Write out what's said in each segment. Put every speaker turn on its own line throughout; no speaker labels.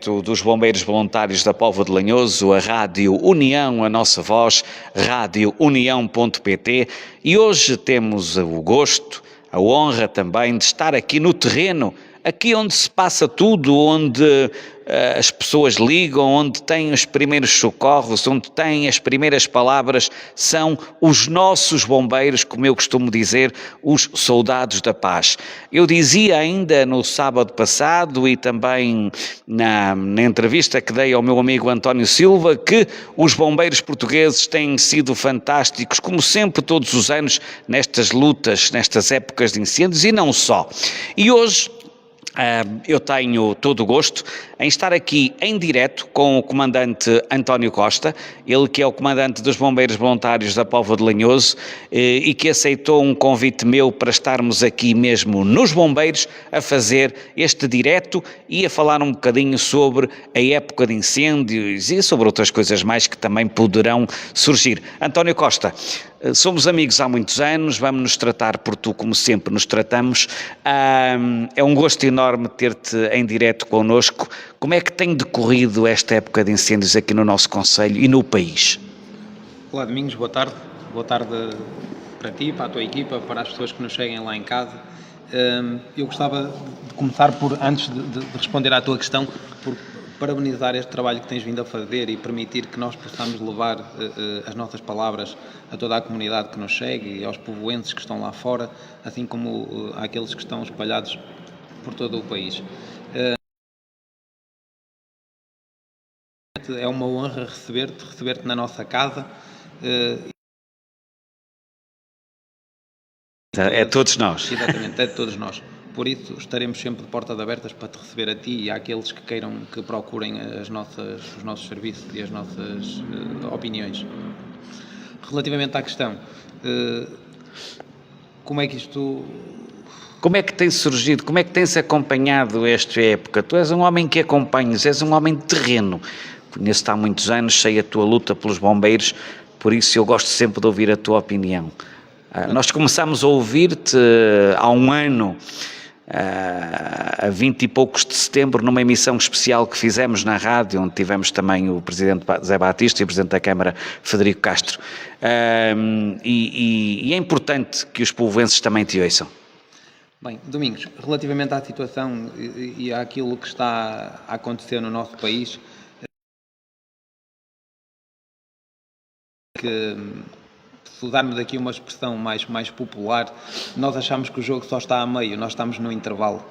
Dos Bombeiros Voluntários da Póvoa de Lanhoso, a Rádio União, a nossa voz, radiounião.pt, e hoje temos o gosto, a honra também de estar aqui no terreno, aqui onde se passa tudo, onde as pessoas ligam, onde têm os primeiros socorros, onde têm as primeiras palavras, são os nossos bombeiros, como eu costumo dizer, os soldados da paz. Eu dizia ainda no sábado passado e também na entrevista que dei ao meu amigo António Silva, que os bombeiros portugueses têm sido fantásticos, como sempre, todos os anos, nestas lutas, nestas épocas de incêndios e não só. E hoje eu tenho todo o gosto em estar aqui em direto com o comandante António Costa, ele que é o comandante dos Bombeiros Voluntários da Póvoa de Lanhoso e que aceitou um convite meu para estarmos aqui mesmo nos Bombeiros a fazer este direto e a falar um bocadinho sobre a época de incêndios e sobre outras coisas mais que também poderão surgir. António Costa, somos amigos há muitos anos, vamos nos tratar por tu como sempre nos tratamos. É um gosto enorme ter-te em direto connosco. Como é que tem decorrido esta época de incêndios aqui no nosso concelho e no país?
Olá Domingos, boa tarde. Boa tarde para ti, para a tua equipa, para as pessoas que nos seguem lá em casa. Eu gostava de começar por, antes de responder à tua questão, por parabenizar este trabalho que tens vindo a fazer e permitir que nós possamos levar as nossas palavras a toda a comunidade que nos segue e aos povoenses que estão lá fora, assim como àqueles que estão espalhados por todo o país. É uma honra receber-te na nossa casa.
É todos nós.
Exatamente, é de todos nós. Por isso estaremos sempre de portas abertas para te receber a ti e àqueles que queiram, que procurem os nossos serviços e as nossas opiniões. Relativamente à questão, como é que isto...
Como é que tem surgido, como é que tem-se acompanhado esta época? Tu és um homem que acompanhas, és um homem de terreno. Conheço-te há muitos anos, sei a tua luta pelos bombeiros, por isso eu gosto sempre de ouvir a tua opinião. Nós começámos a ouvir-te há um ano, a 20 e poucos de setembro, numa emissão especial que fizemos na rádio, onde tivemos também o Presidente Zé Batista e o Presidente da Câmara, Frederico Castro. E é importante que os povoenses também te ouçam.
Bem, Domingos, relativamente à situação e àquilo que está a acontecer no nosso país, que, se usarmos aqui uma expressão mais popular, nós achamos que o jogo só está a meio, nós estamos no intervalo.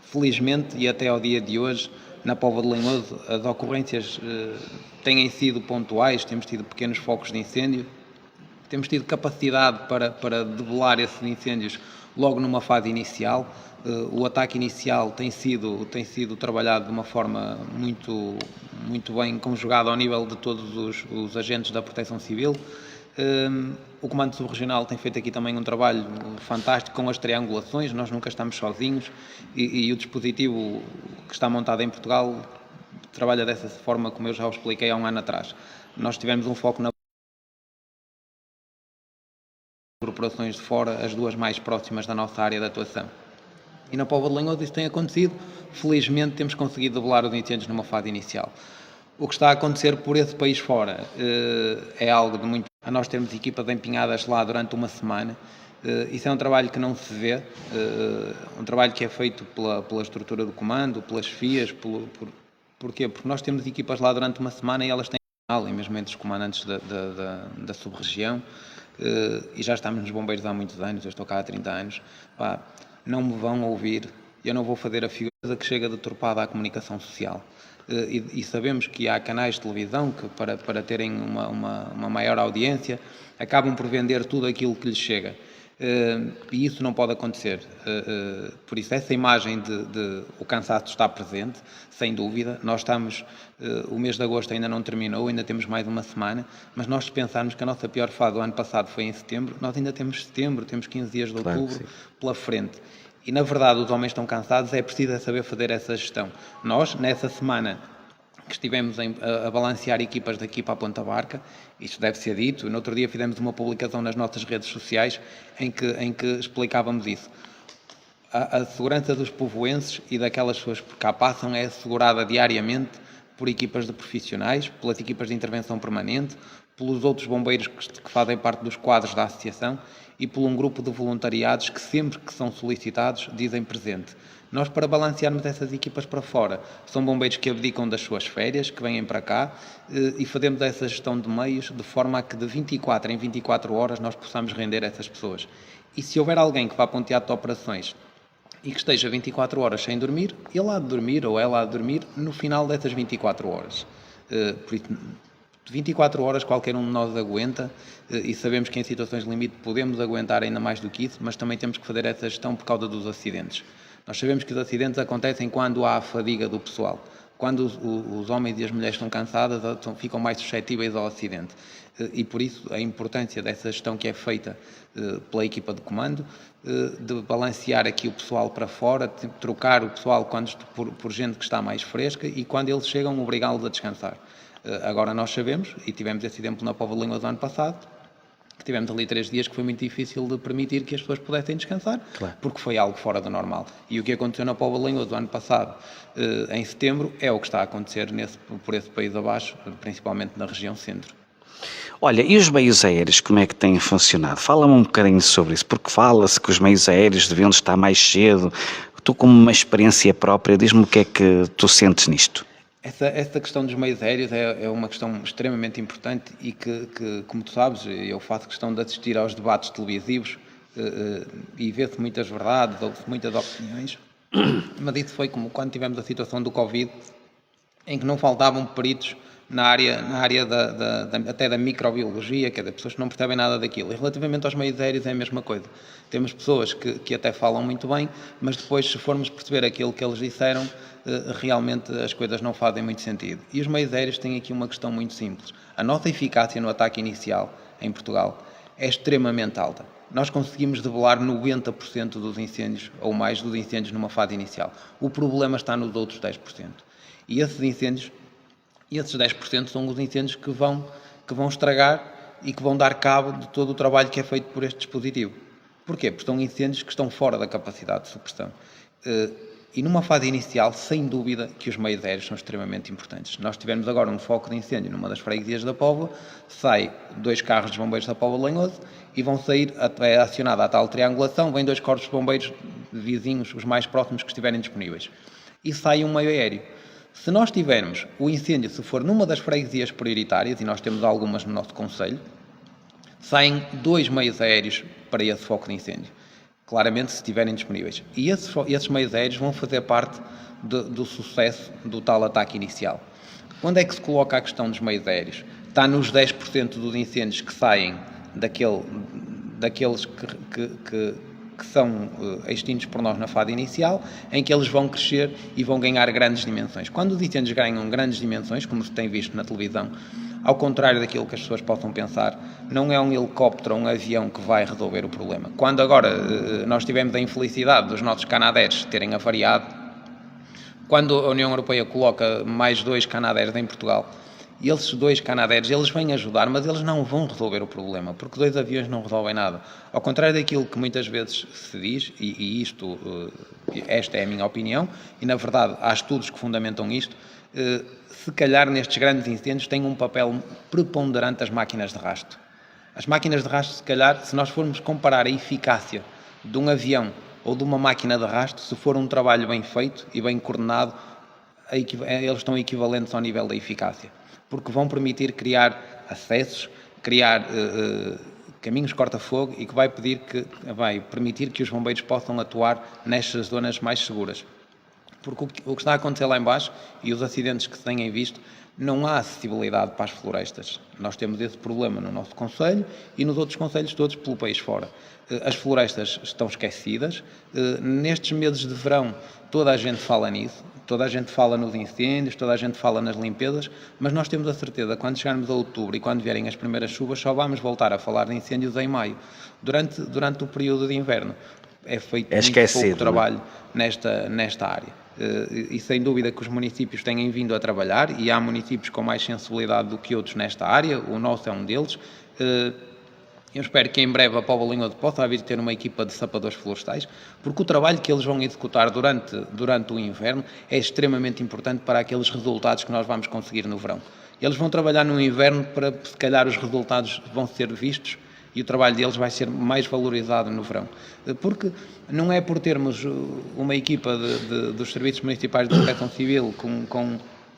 Felizmente, e até ao dia de hoje, na Póvoa de Lanhoso, as ocorrências têm sido pontuais, temos tido pequenos focos de incêndio, temos tido capacidade para debelar esses incêndios logo numa fase inicial. O ataque inicial tem sido trabalhado de uma forma muito bem conjugada ao nível de todos os agentes da Proteção Civil. O Comando Subregional tem feito aqui também um trabalho fantástico com as triangulações, nós nunca estamos sozinhos e o dispositivo que está montado em Portugal trabalha dessa forma, como eu já o expliquei há um ano atrás. Nós tivemos um foco na corporações de fora, as duas mais próximas da nossa área de atuação. E na Póvoa de Lanhoso isso tem acontecido. Felizmente temos conseguido debelar os incêndios numa fase inicial. O que está a acontecer por esse país fora é algo de muito... Nós temos equipas empenhadas lá durante uma semana. Isso é um trabalho que não se vê, um trabalho que é feito pela estrutura do comando, pelas FIAs, porquê? Porque nós temos equipas lá durante uma semana e elas têm e mesmo entre os comandantes da sub-região, e já estamos nos bombeiros há muitos anos, eu estou cá há 30 anos, não me vão ouvir, eu não vou fazer a figura que chega deturpada à comunicação social. E sabemos que há canais de televisão que para terem uma maior audiência acabam por vender tudo aquilo que lhes chega. E isso não pode acontecer. Por isso essa imagem de o cansaço está presente, sem dúvida. Nós estamos, o mês de agosto ainda não terminou, ainda temos mais uma semana, mas nós se pensarmos que a nossa pior fase do ano passado foi em setembro, nós ainda temos setembro, temos 15 dias de outubro pela frente. E na verdade os homens estão cansados, é preciso saber fazer essa gestão. Nós, nessa semana que estivemos a balancear equipas daqui para a Ponta Barca, isto deve ser dito, no outro dia fizemos uma publicação nas nossas redes sociais em que explicávamos isso. A segurança dos povoenses e daquelas pessoas que cá passam é assegurada diariamente por equipas de profissionais, pelas equipas de intervenção permanente, pelos outros bombeiros que fazem parte dos quadros da associação e por um grupo de voluntariados que sempre que são solicitados dizem presente. Nós, para balancearmos essas equipas para fora, são bombeiros que abdicam das suas férias, que vêm para cá e fazemos essa gestão de meios de forma a que de 24 em 24 horas nós possamos render essas pessoas. E se houver alguém que vá para um teatro de operações e que esteja 24 horas sem dormir, ele há de dormir ou ela há de dormir no final dessas 24 horas. Por isso, 24 horas qualquer um de nós aguenta e sabemos que em situações de limite podemos aguentar ainda mais do que isso, mas também temos que fazer essa gestão por causa dos acidentes. Nós sabemos que os acidentes acontecem quando há a fadiga do pessoal. Quando os homens e as mulheres estão cansadas, ficam mais suscetíveis ao acidente. E por isso a importância dessa gestão que é feita pela equipa de comando, de balancear aqui o pessoal para fora, de trocar o pessoal por gente que está mais fresca e quando eles chegam, obrigá-los a descansar. Agora nós sabemos, e tivemos esse exemplo na Póvoa de Língoas do ano passado, que tivemos ali 3 dias que foi muito difícil de permitir que as pessoas pudessem descansar, claro, porque foi algo fora do normal. E o que aconteceu na Póvoa de Língoas do ano passado, em setembro, é o que está a acontecer por esse país abaixo, principalmente na região centro.
Olha, e os meios aéreos, como é que têm funcionado? Fala-me um bocadinho sobre isso, porque fala-se que os meios aéreos deviam estar mais cedo. Tu, como uma experiência própria, diz-me o que é que tu sentes nisto.
Essa questão dos meios aéreos é uma questão extremamente importante e que, como tu sabes, eu faço questão de assistir aos debates televisivos e ver-se muitas verdades, ouve-se muitas opiniões, mas isso foi como quando tivemos a situação do Covid, em que não faltavam peritos na área até da microbiologia, que é de pessoas que não percebem nada daquilo. E relativamente aos meios aéreos é a mesma coisa. Temos pessoas que até falam muito bem, mas depois, se formos perceber aquilo que eles disseram, realmente as coisas não fazem muito sentido. E os meios aéreos têm aqui uma questão muito simples. A nossa eficácia no ataque inicial em Portugal é extremamente alta. Nós conseguimos debelar 90% dos incêndios, ou mais dos incêndios numa fase inicial. O problema está nos outros 10%. E esses incêndios, esses 10% são os incêndios que vão estragar e que vão dar cabo de todo o trabalho que é feito por este dispositivo. Porquê? Porque são incêndios que estão fora da capacidade de supressão. E numa fase inicial, sem dúvida, que os meios aéreos são extremamente importantes. Nós tivemos agora um foco de incêndio numa das freguesias da Póvoa, sai 2 carros de bombeiros da Póvoa de Lanhoso e vão sair, é acionada a tal triangulação, vêm 2 corpos de bombeiros vizinhos, os mais próximos que estiverem disponíveis. E sai um meio aéreo. Se nós tivermos o incêndio, se for numa das freguesias prioritárias, e nós temos algumas no nosso concelho, saem 2 meios aéreos para esse foco de incêndio. Claramente, se estiverem disponíveis. E esses meios aéreos vão fazer parte do sucesso do tal ataque inicial. Onde é que se coloca a questão dos meios aéreos? Está nos 10% dos incêndios que saem daqueles que são extintos por nós na fase inicial, em que eles vão crescer e vão ganhar grandes dimensões. Quando os incêndios ganham grandes dimensões, como se tem visto na televisão, ao contrário daquilo que as pessoas possam pensar, não é um helicóptero ou um avião que vai resolver o problema. Quando agora nós tivemos a infelicidade dos nossos Canadairs terem avariado, quando a União Europeia coloca mais 2 Canadairs em Portugal, e esses 2 Canadairs, eles vêm ajudar, mas eles não vão resolver o problema, porque 2 aviões não resolvem nada. Ao contrário daquilo que muitas vezes se diz, e esta é a minha opinião, e na verdade há estudos que fundamentam isto, se calhar nestes grandes incêndios têm um papel preponderante as máquinas de rastro. As máquinas de rastro, se calhar, se nós formos comparar a eficácia de um avião ou de uma máquina de rastro, se for um trabalho bem feito e bem coordenado, eles estão equivalentes ao nível da eficácia. Porque vão permitir criar acessos, criar caminhos corta-fogo e que vai permitir que os bombeiros possam atuar nestas zonas mais seguras. Porque o que está a acontecer lá em baixo e os acidentes que se têm visto, não há acessibilidade para as florestas. Nós temos esse problema no nosso concelho e nos outros concelhos todos pelo país fora. As florestas estão esquecidas. Nestes meses de verão toda a gente fala nisso, toda a gente fala nos incêndios, toda a gente fala nas limpezas, mas nós temos a certeza que quando chegarmos a outubro e quando vierem as primeiras chuvas só vamos voltar a falar de incêndios em maio, durante o período de inverno. É feito muito pouco trabalho nesta área. E sem dúvida que os municípios têm vindo a trabalhar e há municípios com mais sensibilidade do que outros nesta área, o nosso é um deles, Eu espero que em breve a Póvoa de Linhoso possa vir ter uma equipa de sapadores florestais, porque o trabalho que eles vão executar durante o inverno é extremamente importante para aqueles resultados que nós vamos conseguir no verão. Eles vão trabalhar no inverno para, se calhar, os resultados vão ser vistos e o trabalho deles vai ser mais valorizado no verão. Porque não é por termos uma equipa dos Serviços Municipais de Proteção Civil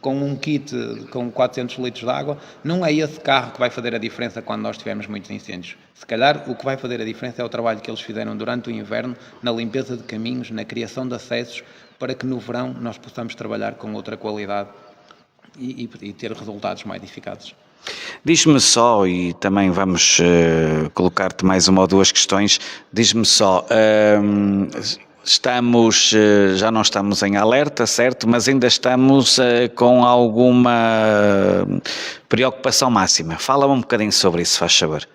com um kit com 400 litros de água, não é esse carro que vai fazer a diferença quando nós tivermos muitos incêndios. Se calhar o que vai fazer a diferença é o trabalho que eles fizeram durante o inverno, na limpeza de caminhos, na criação de acessos, para que no verão nós possamos trabalhar com outra qualidade e ter resultados mais eficazes.
Diz-me só, e também vamos colocar-te mais uma ou duas questões, diz-me só, já não estamos em alerta, certo? Mas ainda estamos com alguma preocupação máxima. Fala-me um bocadinho sobre isso, faz favor.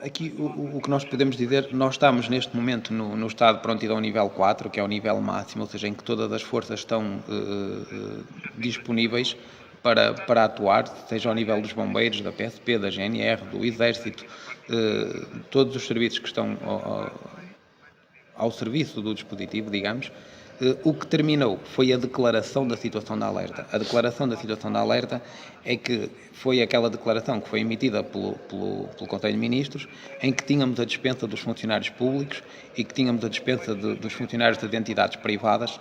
Aqui o que nós podemos dizer, nós estamos neste momento no estado de prontidão nível 4, que é o nível máximo, ou seja, em que todas as forças estão disponíveis para atuar, seja ao nível dos bombeiros, da PSP, da GNR, do Exército, todos os serviços que estão ao serviço do dispositivo, digamos. O que terminou foi a declaração da situação de alerta. A declaração da situação de alerta é que foi aquela declaração que foi emitida pelo Conselho de Ministros, em que tínhamos a dispensa dos funcionários públicos e que tínhamos a dispensa dos funcionários das entidades privadas.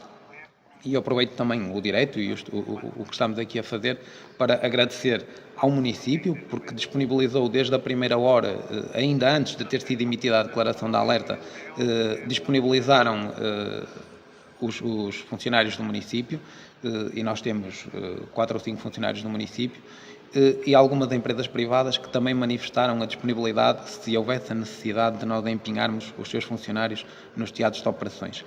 E eu aproveito também o direito e o que estamos aqui a fazer para agradecer ao município, porque disponibilizou desde a primeira hora, ainda antes de ter sido emitida a declaração de alerta, disponibilizaram os funcionários do município, e nós temos 4 ou 5 funcionários do município, e algumas empresas privadas que também manifestaram a disponibilidade se houvesse a necessidade de nós empenharmos os seus funcionários nos teatros de operações.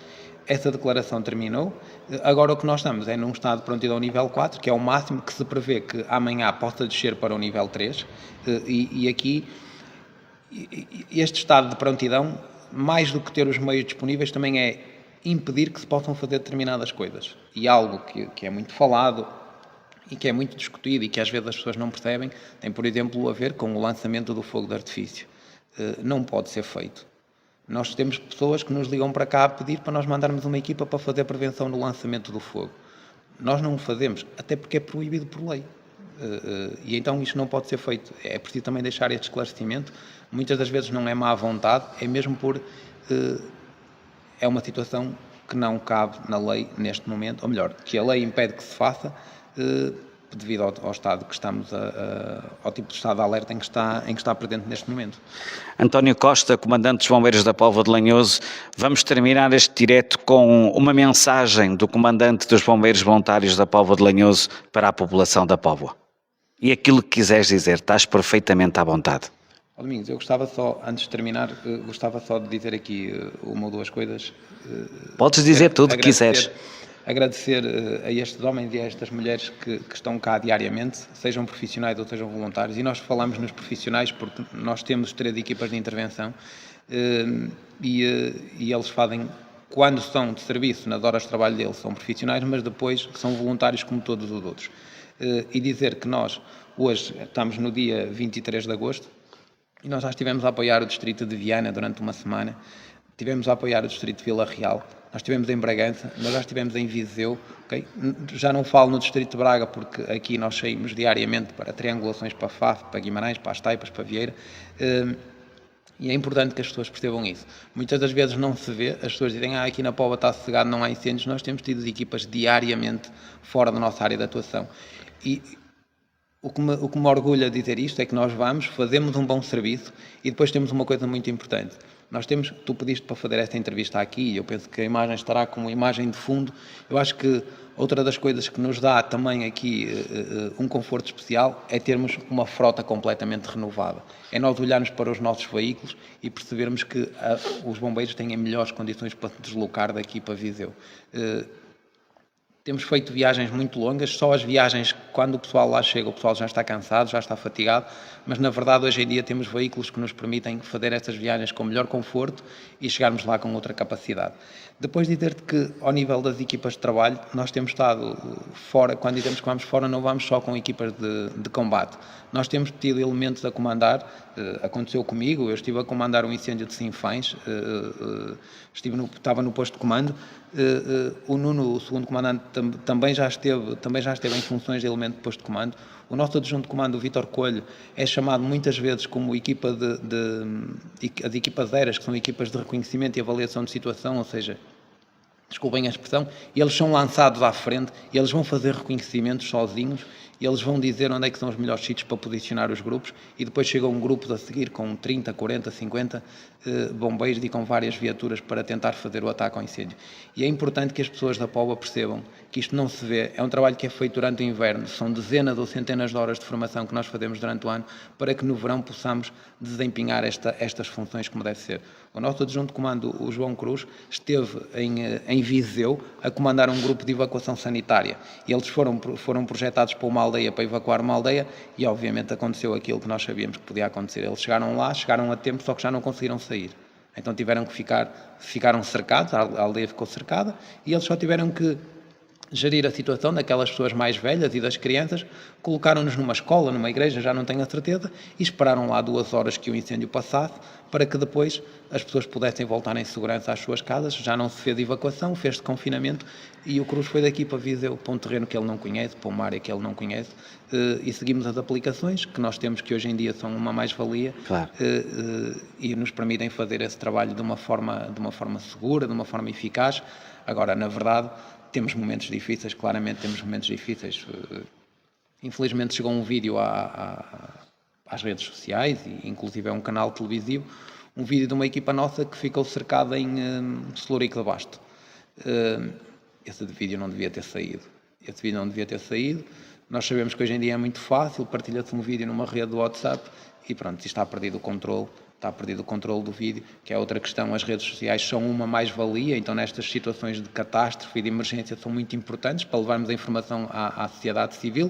Essa declaração terminou. Agora o que nós estamos é num estado de prontidão nível 4, que é o máximo que se prevê que amanhã possa descer para o nível 3, e aqui este estado de prontidão, mais do que ter os meios disponíveis, também é impedir que se possam fazer determinadas coisas. E algo que é muito falado e que é muito discutido e que às vezes as pessoas não percebem, tem, por exemplo, a ver com o lançamento do fogo de artifício. Não pode ser feito. Nós temos pessoas que nos ligam para cá a pedir para nós mandarmos uma equipa para fazer a prevenção no lançamento do fogo. Nós não o fazemos, até porque é proibido por lei. E então isto não pode ser feito. É preciso também deixar este esclarecimento. Muitas das vezes não é má vontade, é mesmo por... é uma situação que não cabe na lei neste momento, ou melhor, que a lei impede que se faça, devido ao estado que estamos, ao tipo de estado de alerta em que está presente neste momento.
António Costa, comandante dos Bombeiros da Póvoa de Lanhoso, vamos terminar este direto com uma mensagem do comandante dos Bombeiros Voluntários da Póvoa de Lanhoso para a população da Póvoa. E aquilo que quiseres dizer, estás perfeitamente à vontade.
Domingos, eu gostava só, antes de terminar, gostava só de dizer aqui uma ou duas coisas.
Podes dizer tudo o que quiseres.
Agradecer a estes homens e a estas mulheres que estão cá diariamente, sejam profissionais ou sejam voluntários, e nós falamos nos profissionais porque nós temos 3 equipas de intervenção e eles fazem, quando são de serviço, nas horas de trabalho deles, são profissionais, mas depois são voluntários como todos os outros. E dizer que nós, hoje, estamos no dia 23 de agosto, e nós já estivemos a apoiar o distrito de Viana durante uma semana, estivemos a apoiar o distrito de Vila Real, nós estivemos em Bragança, nós já estivemos em Viseu, okay? Já não falo no distrito de Braga, porque aqui nós saímos diariamente para triangulações para Faf, para Guimarães, para as Taipas, para Vieira, e é importante que as pessoas percebam isso. Muitas das vezes não se vê, as pessoas dizem, aqui na Póvoa está sossegado, não há incêndios. Nós temos tido equipas diariamente fora da nossa área de atuação. E o que me orgulha dizer isto é que nós fazemos um bom serviço e depois temos uma coisa muito importante. Tu pediste para fazer esta entrevista aqui e eu penso que a imagem estará como imagem de fundo. Eu acho que outra das coisas que nos dá também aqui um conforto especial é termos uma frota completamente renovada. É nós olharmos para os nossos veículos e percebermos que os bombeiros têm melhores condições para se deslocar daqui para Viseu. Temos feito viagens muito longas, só as viagens, quando o pessoal lá chega, o pessoal já está cansado, já está fatigado, mas na verdade hoje em dia temos veículos que nos permitem fazer estas viagens com melhor conforto e chegarmos lá com outra capacidade. Depois dizer-te que, ao nível das equipas de trabalho, nós temos estado fora, quando dizemos que vamos fora, não vamos só com equipas de combate. Nós temos tido elementos a comandar, aconteceu comigo, eu estive a comandar um incêndio de Sinfãs, estava no posto de comando, o Nuno, o segundo comandante, também já esteve em funções de elemento de posto de comando. O nosso adjunto de comando, o Vítor Coelho, é chamado muitas vezes como equipa as equipas ERAs, que são equipas de reconhecimento e avaliação de situação, ou seja, desculpem a expressão, e eles são lançados à frente, e eles vão fazer reconhecimentos sozinhos, e eles vão dizer onde é que são os melhores sítios para posicionar os grupos, e depois chegam grupos a seguir com 30, 40, 50 bombeiros e com várias viaturas para tentar fazer o ataque ao incêndio. E é importante que as pessoas da Póvoa percebam que isto não se vê, é um trabalho que é feito durante o inverno, são dezenas ou centenas de horas de formação que nós fazemos durante o ano, para que no verão possamos desempenhar estas funções como deve ser. O nosso adjunto de comando, o João Cruz, esteve em Viseu a comandar um grupo de evacuação sanitária. E eles foram projetados para uma aldeia, para evacuar uma aldeia, e obviamente aconteceu aquilo que nós sabíamos que podia acontecer. Eles chegaram lá, chegaram a tempo, só que já não conseguiram sair. Então tiveram que ficaram cercados, a aldeia ficou cercada, e eles só tiveram que gerir a situação daquelas pessoas mais velhas e das crianças, colocaram-nos numa escola, numa igreja, já não tenho a certeza, e esperaram lá 2 horas que o incêndio passasse, para que depois as pessoas pudessem voltar em segurança às suas casas. Já não se fez evacuação, fez-se confinamento, e o Cruz foi daqui para Viseu, para um terreno que ele não conhece, para uma área que ele não conhece, e seguimos as aplicações que nós temos, que hoje em dia são uma mais-valia,
Claro.
E nos permitem fazer esse trabalho de uma forma segura, de uma forma eficaz. Agora, na verdade, temos momentos difíceis, claramente temos momentos difíceis. Infelizmente chegou um vídeo às redes sociais, e inclusive é um canal televisivo, um vídeo de uma equipa nossa que ficou cercada em Celurico de Basto. Esse vídeo não devia ter saído. Nós sabemos que hoje em dia é muito fácil, partilha-se um vídeo numa rede do WhatsApp e pronto, está perdido o controle. Está perdido o controle do vídeo, que é outra questão. As redes sociais são uma mais-valia, então nestas situações de catástrofe e de emergência são muito importantes para levarmos a informação à sociedade civil,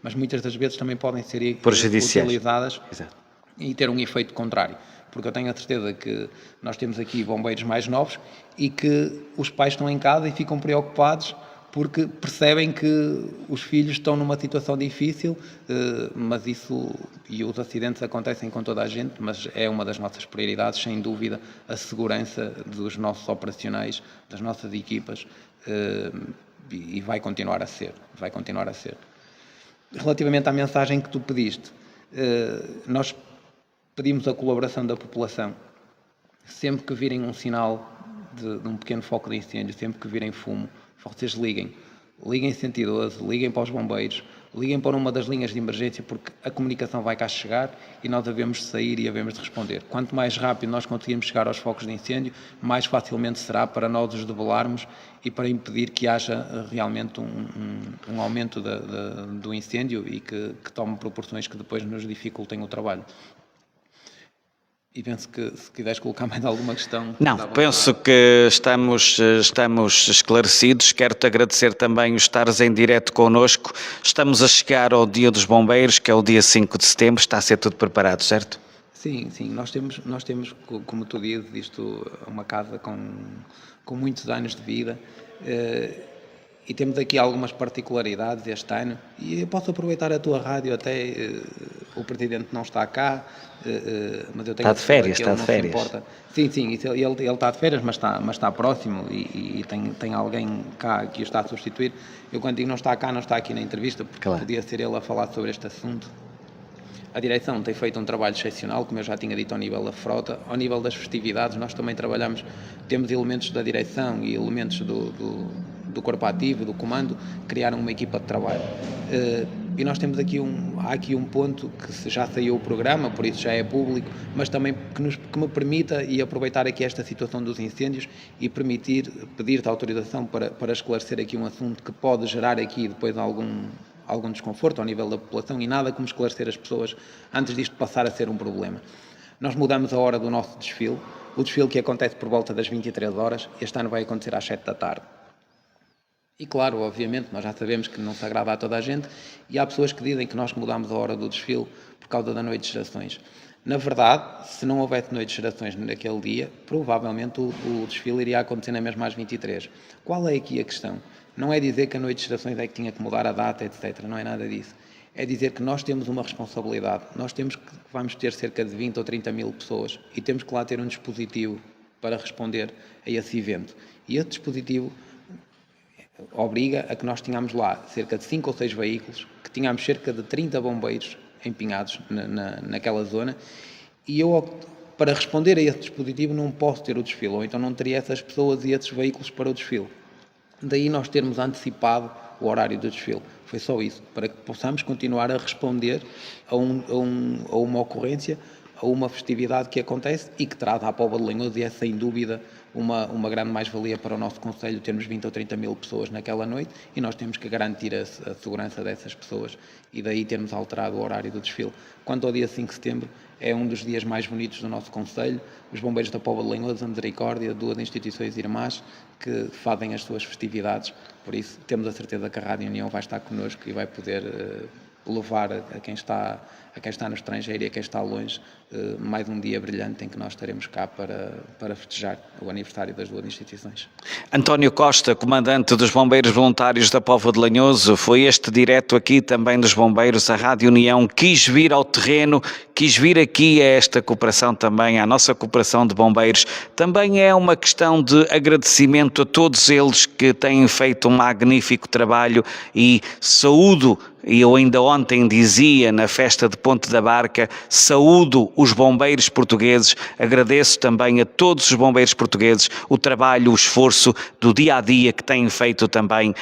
mas muitas das vezes também podem ser utilizadas e ter um efeito contrário. Porque eu tenho a certeza que nós temos aqui bombeiros mais novos e que os pais estão em casa e ficam preocupados porque percebem que os filhos estão numa situação difícil, mas isso, e os acidentes acontecem com toda a gente, mas é uma das nossas prioridades, sem dúvida, a segurança dos nossos operacionais, das nossas equipas, e vai continuar a ser. Relativamente à mensagem que tu pediste, nós pedimos a colaboração da população. Sempre que virem um sinal de um pequeno foco de incêndio, sempre que virem fumo, vocês liguem 112, liguem para os bombeiros, liguem para uma das linhas de emergência, porque a comunicação vai cá chegar e nós havemos de sair e havemos de responder. Quanto mais rápido nós conseguirmos chegar aos focos de incêndio, mais facilmente será para nós os debelarmos e para impedir que haja realmente um aumento do incêndio e que tome proporções que depois nos dificultem o trabalho. E penso que, se quiseres colocar mais alguma questão...
Não, penso que estamos esclarecidos. Quero-te agradecer também o estares em direto connosco. Estamos a chegar ao Dia dos Bombeiros, que é o dia 5 de setembro. Está a ser tudo preparado, certo?
Sim. Nós temos, como tu dizes, isto é uma casa com muitos anos de vida. E temos aqui algumas particularidades este ano, e eu posso aproveitar a tua rádio, até o Presidente não está cá, mas eu tenho
está de férias,
que ele não se importa. Sim, ele está de férias, mas está próximo e tem alguém cá que o está a substituir. Eu, quando digo não está cá, não está aqui na entrevista, porque
claro,
podia ser ele a falar sobre este assunto. A direção tem feito um trabalho excepcional, como eu já tinha dito, ao nível da frota. Ao nível das festividades, nós também trabalhamos, temos elementos da direção e elementos do corpo ativo, do comando, criaram uma equipa de trabalho. E nós temos aqui há aqui um ponto que já saiu o programa, por isso já é público, mas também que me permita, e aproveitar aqui esta situação dos incêndios, e pedir-te autorização para esclarecer aqui um assunto que pode gerar aqui depois algum desconforto ao nível da população, e nada como esclarecer as pessoas antes disto passar a ser um problema. Nós mudamos a hora do nosso desfile. O desfile, que acontece por volta das 23 horas, este ano vai acontecer às 7 da tarde. E claro, obviamente, nós já sabemos que não se agrada a toda a gente e há pessoas que dizem que nós mudámos a hora do desfile por causa da noite de gerações. Na verdade, se não houvesse noite de gerações naquele dia, provavelmente o desfile iria acontecer na mesma às 23. Qual é aqui a questão? Não é dizer que a noite de gerações é que tinha que mudar a data, etc. Não é nada disso. É dizer que nós temos uma responsabilidade. Nós vamos ter cerca de 20 ou 30 mil pessoas e temos que lá ter um dispositivo para responder a esse evento. E esse dispositivo obriga a que nós tenhamos lá cerca de 5 ou 6 veículos, que tenhamos cerca de 30 bombeiros empenhados naquela zona, e eu, para responder a esse dispositivo, não posso ter o desfile, ou então não teria essas pessoas e esses veículos para o desfile. Daí nós termos antecipado o horário do desfile. Foi só isso, para que possamos continuar a responder a uma ocorrência, a uma festividade que acontece e que traz à Póvoa de Lanhoso, e é sem dúvida uma grande mais-valia para o nosso Conselho termos 20 ou 30 mil pessoas naquela noite, e nós temos que garantir a segurança dessas pessoas, e daí termos alterado o horário do desfile. Quanto ao dia 5 de setembro, é um dos dias mais bonitos do nosso Conselho. Os bombeiros da Póvoa de Lanhoso, a Misericórdia, duas instituições irmãs que fazem as suas festividades, por isso temos a certeza que a Rádio União vai estar connosco e vai poder levar a quem está no estrangeiro e a quem está longe mais um dia brilhante em que nós estaremos cá para festejar o aniversário das duas instituições.
António Costa, comandante dos Bombeiros Voluntários da Póvoa de Lanhoso, foi este direto aqui também dos Bombeiros. A Rádio União quis vir ao terreno, quis vir aqui a esta cooperação também, à nossa cooperação de bombeiros. Também é uma questão de agradecimento a todos eles que têm feito um magnífico trabalho, e saúdo. E eu ainda ontem dizia na festa de Ponte da Barca, saúdo os bombeiros portugueses, agradeço também a todos os bombeiros portugueses o trabalho, o esforço do dia a dia que têm feito também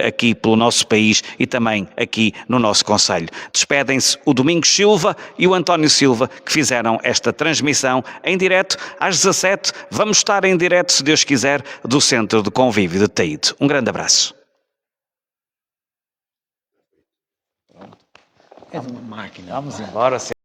aqui pelo nosso país e também aqui no nosso concelho. Despedem-se o Domingos Silva e o António Silva, que fizeram esta transmissão em direto às 17. Vamos estar em direto, se Deus quiser, do Centro de Convívio de Taíde. Um grande abraço.
És uma máquina.
Vamos embora.